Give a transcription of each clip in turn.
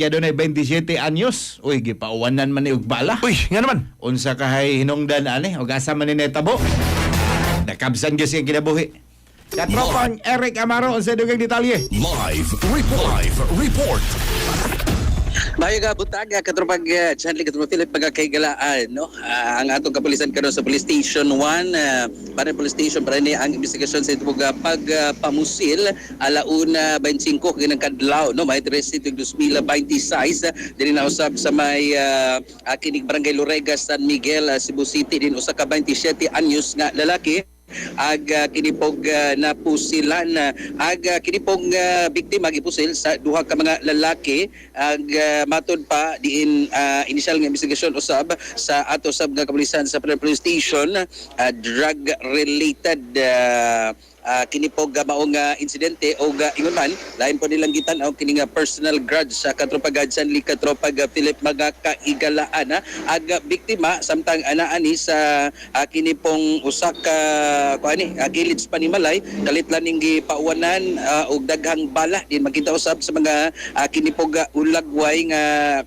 Kaya doon ay 27 anyos. Uy, gipauwanan man ni og bala. Uy, nga naman. Unsa kahay hinungdan ani, og asa man ni netabo. Nakabsan gyud siyang kinabuhi. Katropang Eric Amaro sa dugang detalye. Live report. Mayo butag katropag Chanli katropag Philip pagkakaigalaan no. Ang atong kapulisan karon sa Police Station 1 para Police Station para ni ang investigasyon sa itong pagpamusil alauna 25 kinang kadlaw no may 13 2026 dinhi na usab sa may kining Barangay Lorega, San Miguel, Cebu City din usa ka 27 anyos nga lalaki kinipog napusilan kinipog biktima gipusil sa duha ka mga lalaki matod pa diin initial nga investigasyon usab sa ato sab nga kapulisan sa police station drug related kinipog maong insidente o ingon man lain po nilang gitan-aw kini nga personal grudge sa katropag Chanli katropag Philip mga kaigalaan biktima samtang anaani sa kinipong usa ka gilid sa panimalay kalitlan ning gipauwanan og daghang bala din makita usab sa mga kinipog ulagway nga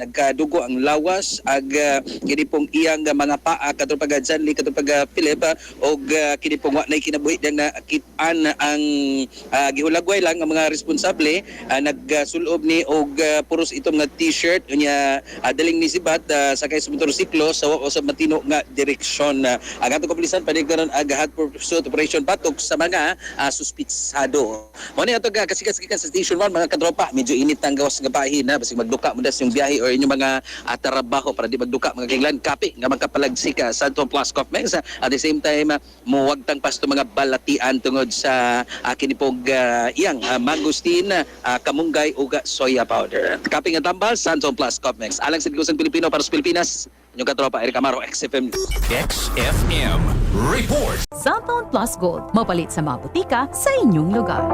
nagkadugo ang lawas kinipong iyang mga paa katropag Chanli katropag Philip og kinipong wa nay kinabuhi na kitaan ang gihulagway lang ang mga responsable nagsulob ni og puros itong nga t-shirt unya daling ni sibat sakay sa motorsiklo sa wa sa matino nga direksyon ang atong kapulisan panigdaron hot pursuit operation patok sa mga suspitsado mo ni ato kasikas-kikas sa station 1 mga katropa medyo init ang gawas nga bahin na basig magduka mo das yung biyahe or inyong mga trabaho para di magduka mga kailan kapi nga magkapalagsika sa Santo Plus Cofmex at the same time muwagtang pasto mga balati tungod sa kinipog iyang mangustin, kamunggay ug soya powder. Kaping nga tambal, Santon Plus Cofmex. Alang sa Digusang Pilipino para sa Pilipinas, inyong katropa Eric Amaro, XFM. XFM report. Santon Plus Gold, mapalit sa mga butika sa inyong lugar.